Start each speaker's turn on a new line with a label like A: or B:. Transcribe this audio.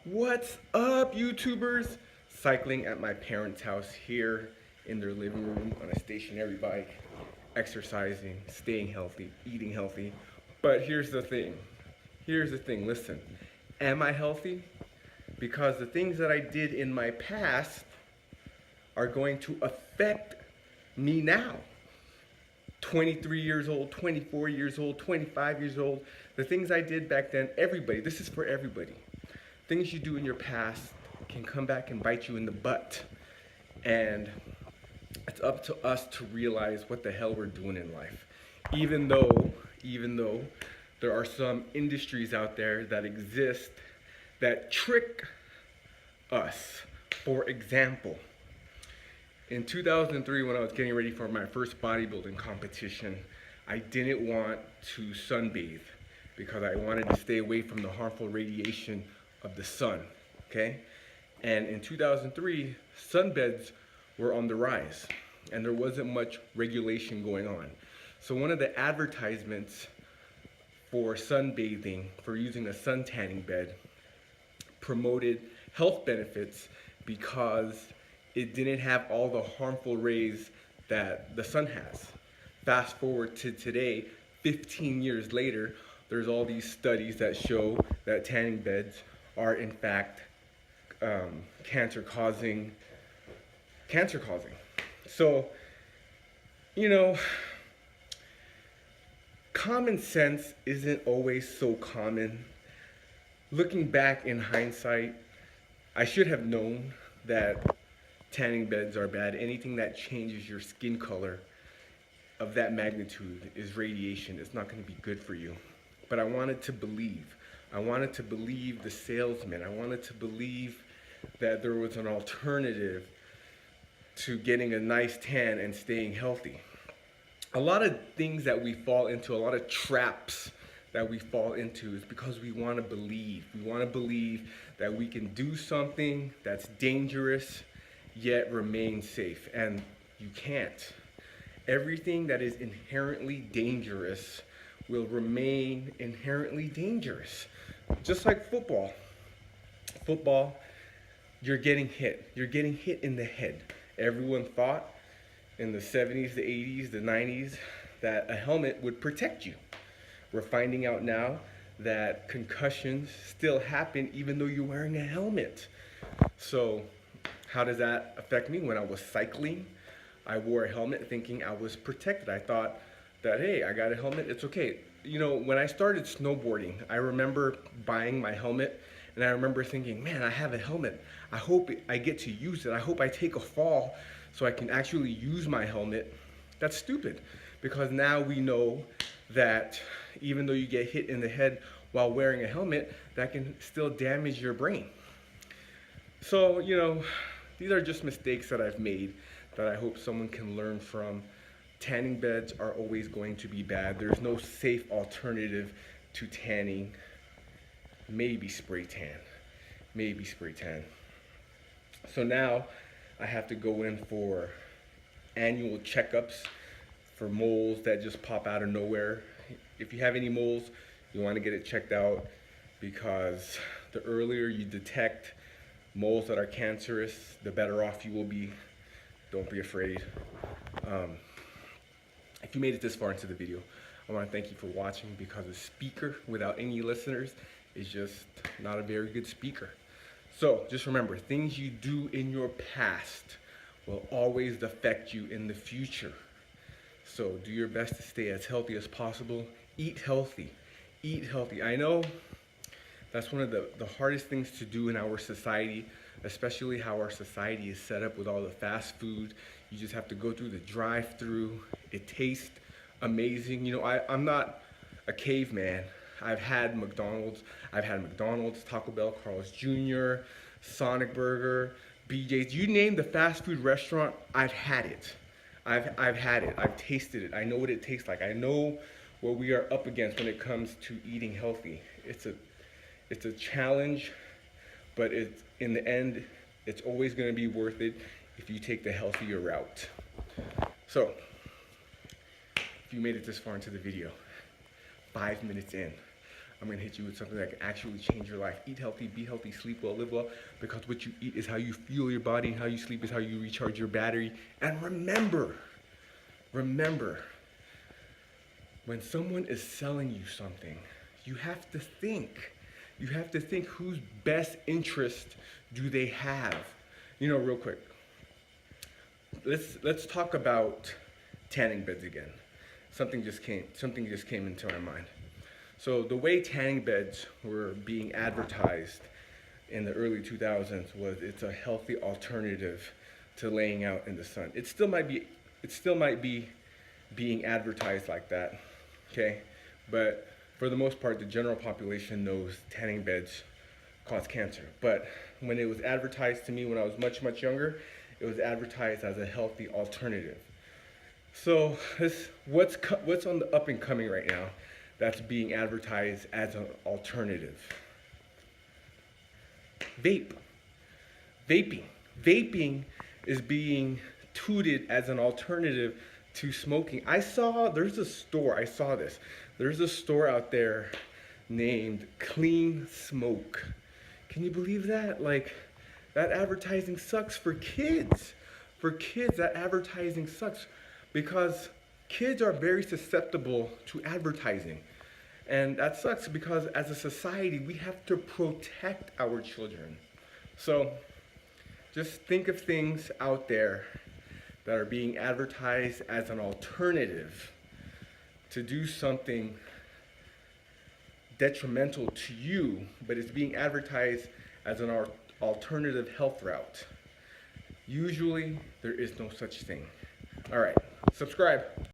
A: What's up, YouTubers? Cycling at my parents' house here in their living room on a stationary bike, exercising, staying healthy, eating healthy. But here's the thing. Listen, am I healthy? Because the things that I did in my past are going to affect me now. 23 years old, 24 years old, 25 years old. The things I did back then, everybody, this is for everybody. Things you do in your past can come back and bite you in the butt. And it's up to us to realize what the hell we're doing in life. Even though there are some industries out there that exist that trick us. For example, in 2003, when I was getting ready for my first bodybuilding competition, I didn't want to sunbathe because I wanted to stay away from the harmful radiation of the sun, okay? And in 2003, sunbeds were on the rise and there wasn't much regulation going on. So one of the advertisements for sunbathing, for using a sun tanning bed, promoted health benefits because it didn't have all the harmful rays that the sun has. Fast forward to today, 15 years later, there's all these studies that show that tanning beds are in fact cancer causing. So, you know, common sense isn't always so common. Looking back in hindsight, I should have known that tanning beds are bad. Anything that changes your skin color of that magnitude is radiation. It's not going to be good for you. But I wanted to believe. I wanted to believe the salesman. I wanted to believe that there was an alternative to getting a nice tan and staying healthy. A lot of things that we fall into, a lot of traps that we fall into is because we want to believe. We want to believe that we can do something that's dangerous yet remain safe, and you can't. Everything that is inherently dangerous will remain inherently dangerous. Just like football. Football, you're getting hit. You're getting hit in the head. Everyone thought in the 70s, the 80s, the 90s that a helmet would protect you. We're finding out now that concussions still happen even though you're wearing a helmet. So how does that affect me? When I was cycling, I wore a helmet thinking I was protected. I thought that, hey, I got a helmet, it's okay. You know, when I started snowboarding, I remember buying my helmet and I remember thinking, man, I have a helmet. I hope I get to use it. I hope I take a fall so I can actually use my helmet. That's stupid, because now we know that even though you get hit in the head while wearing a helmet, that can still damage your brain. So, you know, these are just mistakes that I've made that I hope someone can learn from. Tanning beds are always going to be bad. There's no safe alternative to tanning. Maybe spray tan. Maybe spray tan. So now I have to go in for annual checkups for moles that just pop out of nowhere. If you have any moles, you want to get it checked out, because the earlier you detect moles that are cancerous, the better off you will be. Don't be afraid. If you made it this far into the video, I want to thank you for watching, because a speaker without any listeners is just not a very good speaker. So just remember, things you do in your past will always affect you in the future. So do your best to stay as healthy as possible. Eat healthy. Eat healthy. I know that's one of the hardest things to do in our society, especially how our society is set up with all the fast food. You just have to go through the drive-through. It tastes amazing. You know, I'm not a caveman. I've had McDonald's, Taco Bell, Carl's Jr., Sonic Burger, BJ's. You name the fast food restaurant, I've had it. I've had it. I've tasted it. I know what it tastes like. I know what we are up against when it comes to eating healthy. It's a challenge, but in the end, it's always going to be worth it if you take the healthier route. So, if you made it this far into the video, 5 minutes in, I'm gonna hit you with something that can actually change your life. Eat healthy, be healthy, sleep well, live well, because what you eat is how you fuel your body, and how you sleep is how you recharge your battery. And remember, when someone is selling you something, you have to think. You have to think, whose best interest do they have? You know, real quick, let's talk about tanning beds again. Something just came into my mind. So the way tanning beds were being advertised in the early 2000s was it's a healthy alternative to laying out in the sun. It still might be being advertised like that, okay? But for the most part, the general population knows tanning beds cause cancer. But when it was advertised to me when I was much, much younger, it was advertised as a healthy alternative. So what's on the up and coming right now that's being advertised as an alternative? Vaping is being touted as an alternative to smoking. There's a store out there named Clean Smoke. Can you believe that? Like, that advertising sucks for kids. That advertising sucks because kids are very susceptible to advertising. And that sucks because as a society, we have to protect our children. So just think of things out there that are being advertised as an alternative to do something detrimental to you, but it's being advertised as an alternative health route. Usually, there is no such thing. All right, subscribe.